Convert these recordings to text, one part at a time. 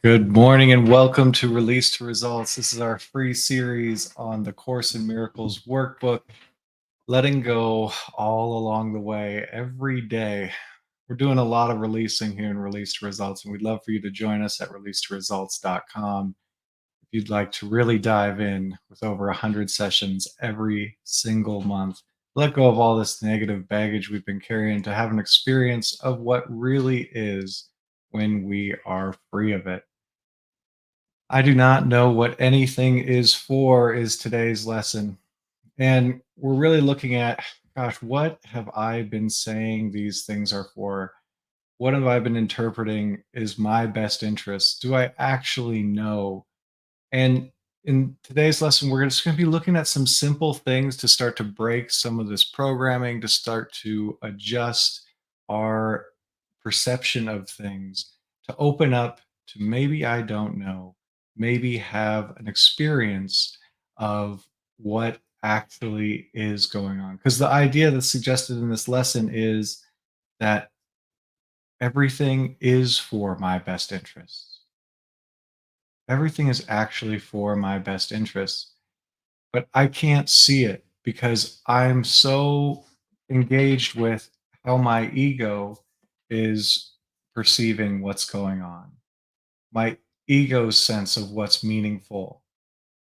Good morning and welcome to Release to Results. This is our free series on the Course in Miracles workbook, letting go all along the way every day. We're doing a lot of releasing here in Release to Results, and we'd love for you to join us at releasetoresults.com if you'd like to really dive in with over 100 sessions every single month. Let go of all this negative baggage we've been carrying to have an experience of what really is when we are free of it. I do not know what anything is for is today's lesson. And we're really looking at, gosh, what have I been saying these things are for? What have I been interpreting is my best interest? Do I actually know? And in today's lesson, we're just going to be looking at some simple things to start to break some of this programming, to start to adjust our perception of things, to open up to maybe I don't know, maybe have an experience of what actually is going on. Because the idea that's suggested in this lesson is that everything is for my best interests. Everything is actually for my best interests, but I can't see it because I'm so engaged with how my ego is perceiving what's going on, my ego's sense of what's meaningful.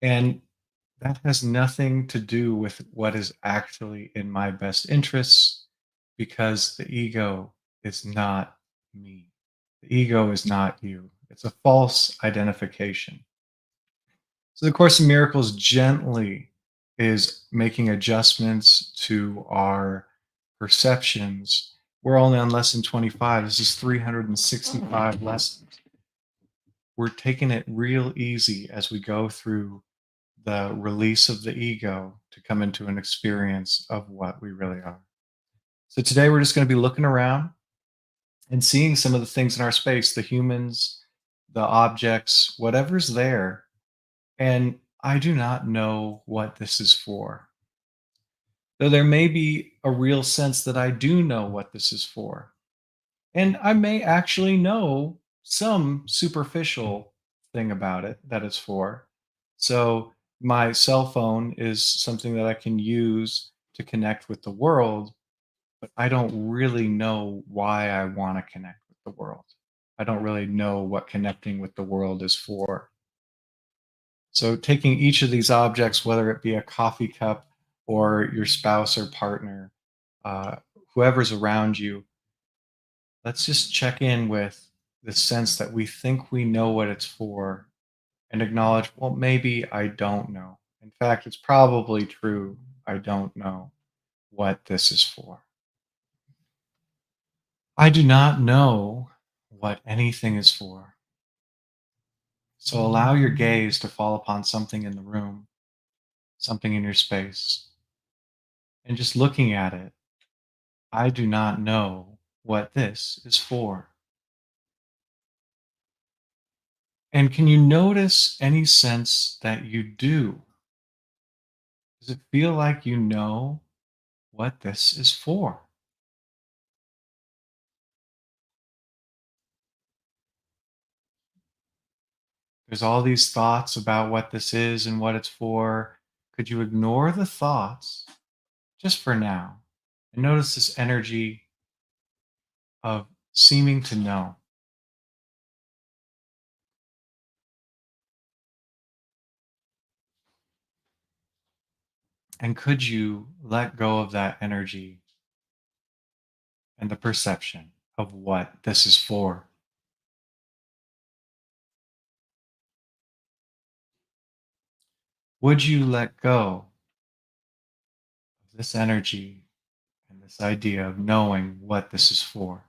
And that has nothing to do with what is actually in my best interests because the ego is not me. The ego is not you. It's a false identification. So the Course in Miracles gently is making adjustments to our perceptions. We're only on lesson 25. This is 365 lessons. We're taking it real easy as we go through the release of the ego to come into an experience of what we really are. So today we're just going to be looking around and seeing some of the things in our space, the humans, the objects, whatever's there. And I do not know what this is for. Though there may be a real sense that I do know what this is for. And I may actually know some superficial thing about it that it's for. So my cell phone is something that I can use to connect with the world, but I don't really know why I want to connect with the world. I don't really know what connecting with the world is for. So taking each of these objects, whether it be a coffee cup or your spouse or partner, uh, whoever's around you, let's just check in with the sense that we think we know what it's for and acknowledge, well, maybe I don't know. In fact, it's probably true. I don't know what this is for. I do not know what anything is for. So allow your gaze to fall upon something in the room, something in your space, and just looking at it, I do not know what this is for. And can you notice any sense that you do? Does it feel like you know what this is for? There's all these thoughts about what this is and what it's for. Could you ignore the thoughts just for now and notice this energy of seeming to know? And could you let go of that energy and the perception of what this is for? Would you let go of this energy and this idea of knowing what this is for?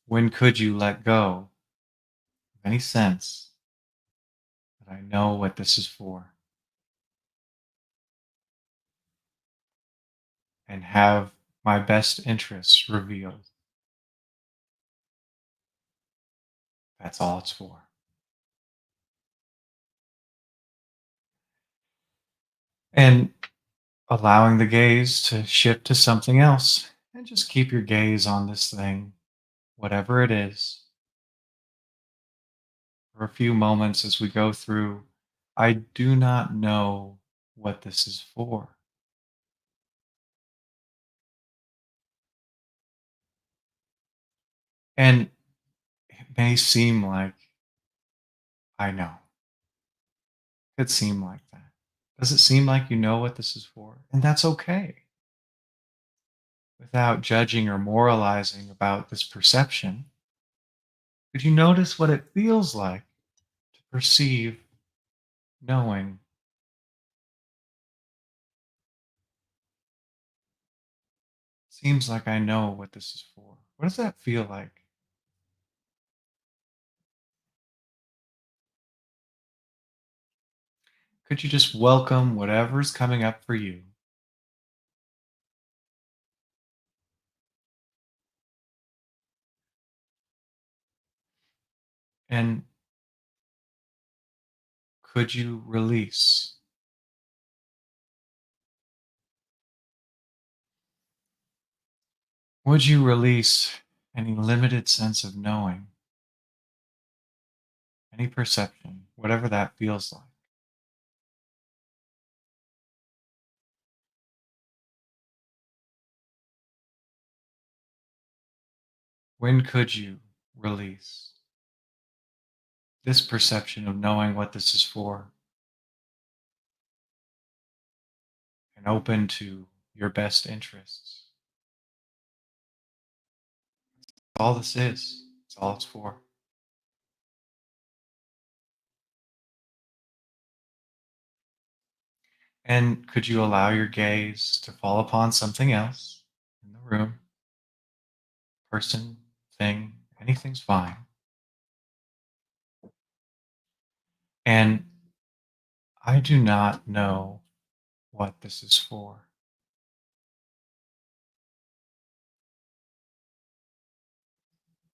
When could you let go of any sense that I know what this is for and have my best interests revealed? That's all it's for. And allowing the gaze to shift to something else. And just keep your gaze on this thing, whatever it is, for a few moments as we go through. I do not know what this is for. And it may seem like I know. It seem like that. Does it seem like you know what this is for? And that's okay. Without judging or moralizing about this perception, could you notice what it feels like to perceive knowing? Seems like I know what this is for. What does that feel like? Could you just welcome whatever's coming up for you? And could you release? Would you release any limited sense of knowing, any perception, whatever that feels like? When could you release this perception of knowing what this is for and open to your best interests? All this is, it's all it's for. And could you allow your gaze to fall upon something else in the room, person, thing, anything's fine. And I do not know what this is for.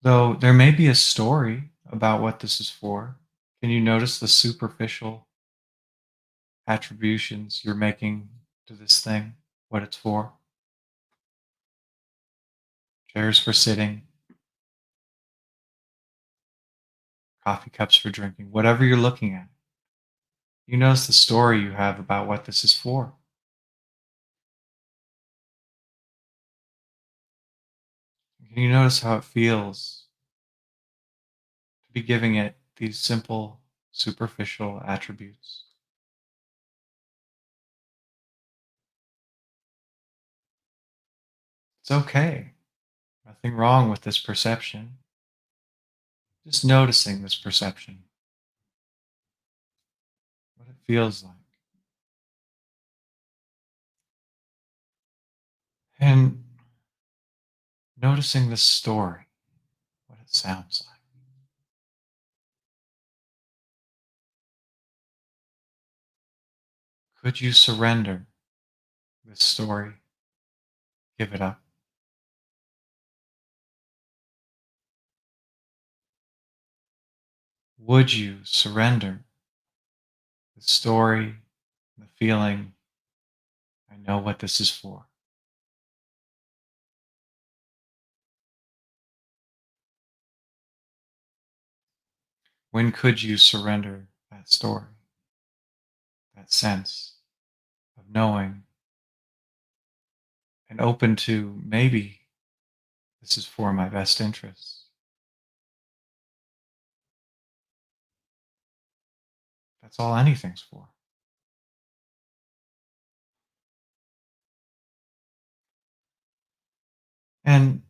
Though there may be a story about what this is for. Can you notice the superficial attributions you're making to this thing, what it's for? Chairs for sitting, coffee cups for drinking, whatever you're looking at. You notice the story you have about what this is for. Can you notice how it feels to be giving it these simple, superficial attributes? It's okay. Nothing wrong with this perception. Just noticing this perception, what it feels like. And noticing the story, what it sounds like. Could you surrender this story? Give it up? Would you surrender the story, the feeling, I know what this is for? When could you surrender that story, that sense of knowing and open to maybe this is for my best interests? That's all anything's for. And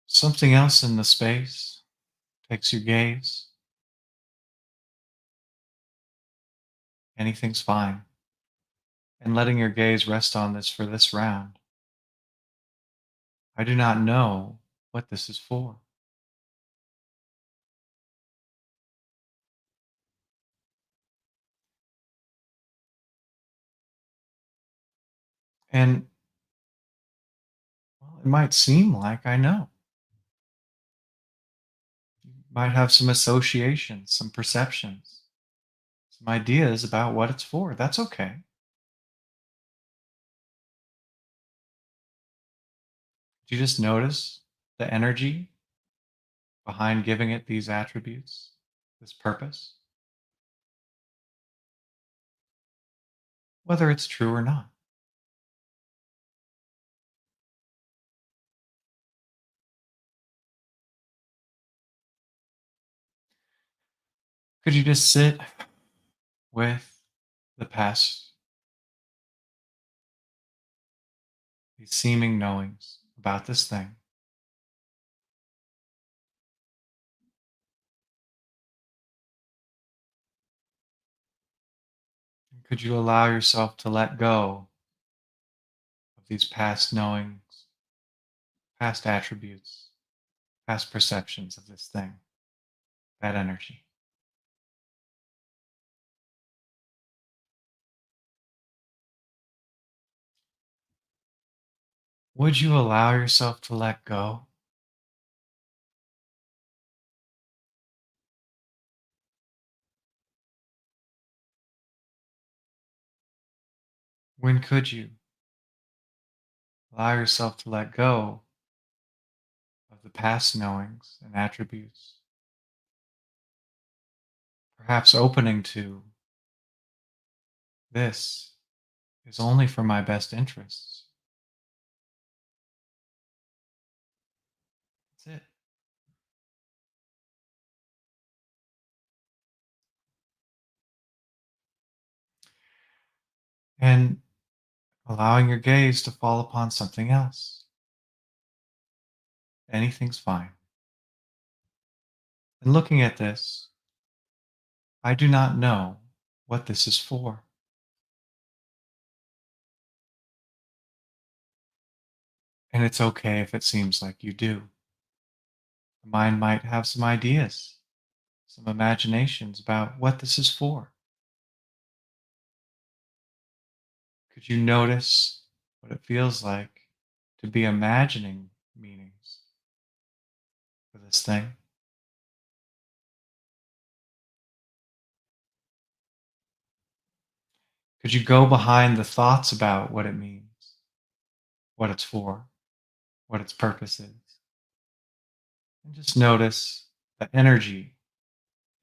something else in the space takes your gaze. Anything's fine. And letting your gaze rest on this for this round. I do not know what this is for. And well, it might seem like I know. You might have some associations, some perceptions, some ideas about what it's for. That's okay. Do you just notice the energy behind giving it these attributes, this purpose, whether it's true or not? Could you just sit with the past, these seeming knowings about this thing? And could you allow yourself to let go of these past knowings, past attributes, past perceptions of this thing, that energy? Would you allow yourself to let go? When could you allow yourself to let go of the past knowings and attributes, perhaps opening to this is only for my best interests? That's it. And allowing your gaze to fall upon something else. Anything's fine. And looking at this, I do not know what this is for. And it's okay if it seems like you do. The mind might have some ideas, some imaginations about what this is for. Could you notice what it feels like to be imagining meanings for this thing? Could you go behind the thoughts about what it means, what it's for, what its purpose is, and just notice the energy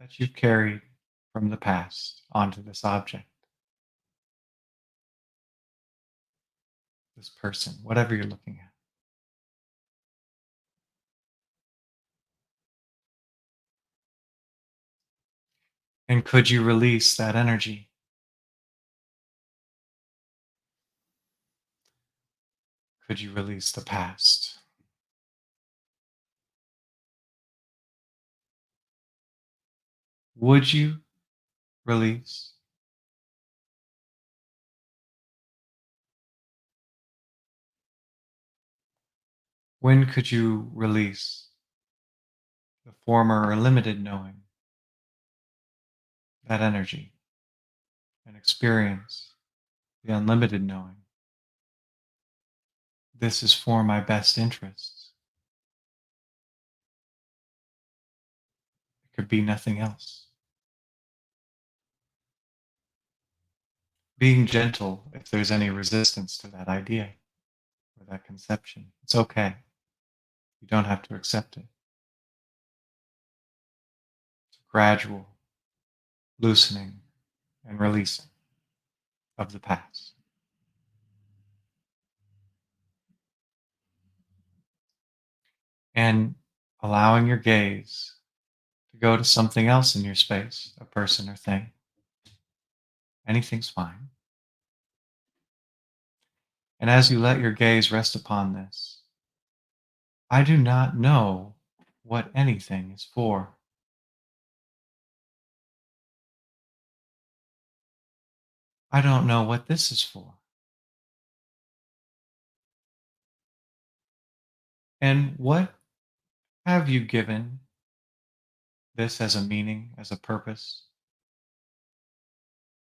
that you've carried from the past onto this object, this person, whatever you're looking at? And could you release that energy? Could you release the past? Would you release? When could you release the former or limited knowing, that energy, and experience the unlimited knowing? This is for my best interests. It could be nothing else. Being gentle if there's any resistance to that idea or that conception. It's okay. You don't have to accept it. It's a gradual loosening and releasing of the past. And allowing your gaze to go to something else in your space, a person or thing. Anything's fine. And as you let your gaze rest upon this, I do not know what anything is for. I don't know what this is for. And what have you given this as a meaning, as a purpose,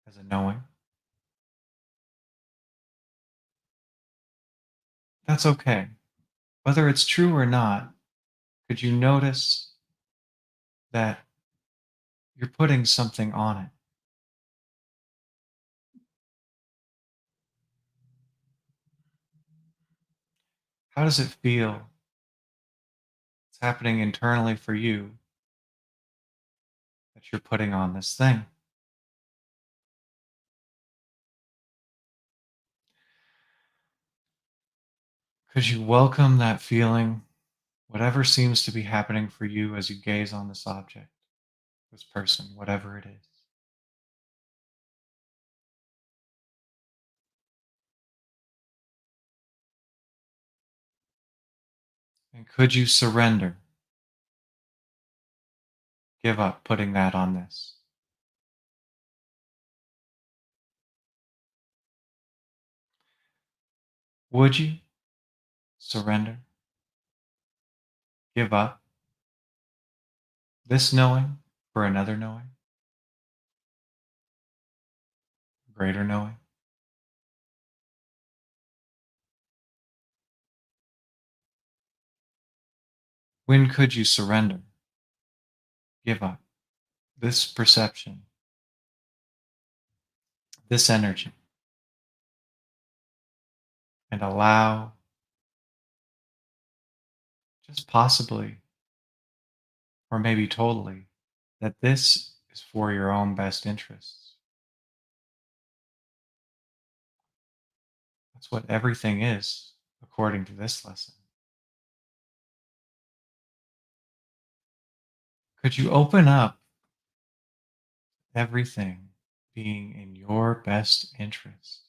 as a knowing? That's okay. Whether it's true or not, could you notice that you're putting something on it? How does it feel? It's happening internally for you that you're putting on this thing. Could you welcome that feeling, whatever seems to be happening for you as you gaze on this object, this person, whatever it is? And could you surrender, give up putting that on this? Would you surrender, give up this knowing for another knowing, greater knowing? When could you surrender, give up this perception, this energy, and allow, just possibly, or maybe totally, that this is for your own best interests? That's what everything is, according to this lesson. Could you open up everything being in your best interest?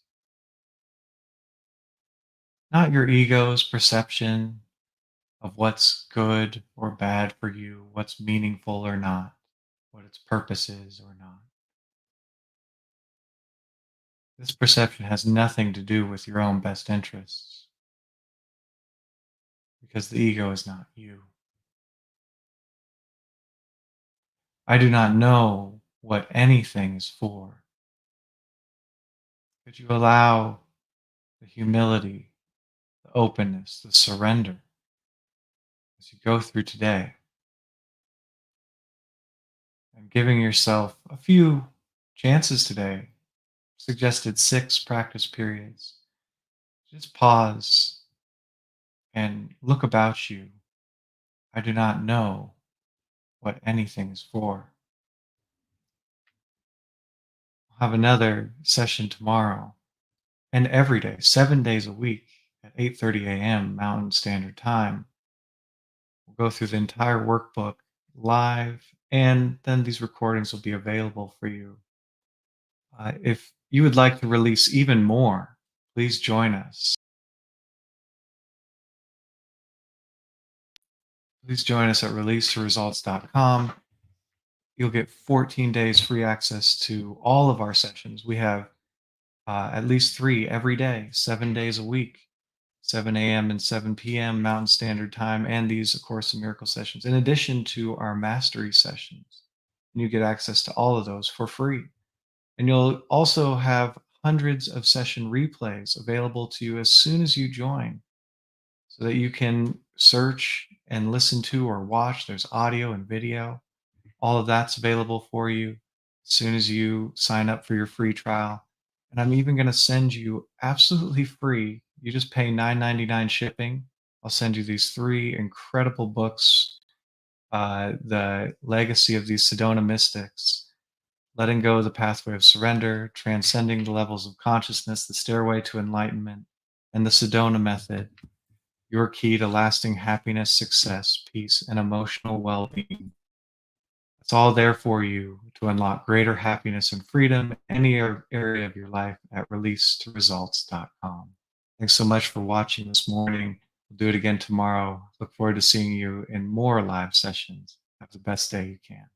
Not your ego's perception of what's good or bad for you, what's meaningful or not, what its purpose is or not. This perception has nothing to do with your own best interests because the ego is not you. I do not know what anything is for. Could you allow the humility, the openness, the surrender as you go through today and giving yourself a few chances today, suggested 6 practice periods. Just pause and look about you. I do not know what anything is for. We'll have another session tomorrow and every day, 7 days a week at 8:30 a.m. Mountain Standard Time. We'll go through the entire workbook live, and then these recordings will be available for you. If you would like to release even more, please join us. Please join us at releasetoresults.com. You'll get 14 days free access to all of our sessions. We have at least 3 every day, 7 days a week, 7 a.m. and 7 p.m. Mountain Standard Time, and these A Course in Miracles sessions, in addition to our mastery sessions. And you get access to all of those for free. And you'll also have hundreds of session replays available to you as soon as you join so that you can search and listen to or watch. There's audio and video. All of that's available for you as soon as you sign up for your free trial. And I'm even going to send you absolutely free. You just pay $9.99 shipping. I'll send you these 3 incredible books, The Legacy of these Sedona Mystics, Letting Go of the Pathway of Surrender, Transcending the Levels of Consciousness, The Stairway to Enlightenment, and the Sedona Method, Your Key to Lasting Happiness, Success, Peace, and Emotional Well-Being. It's all there for you to unlock greater happiness and freedom in any area of your life at releasetoresults.com. Thanks so much for watching this morning. We'll do it again tomorrow. Look forward to seeing you in more live sessions. Have the best day you can.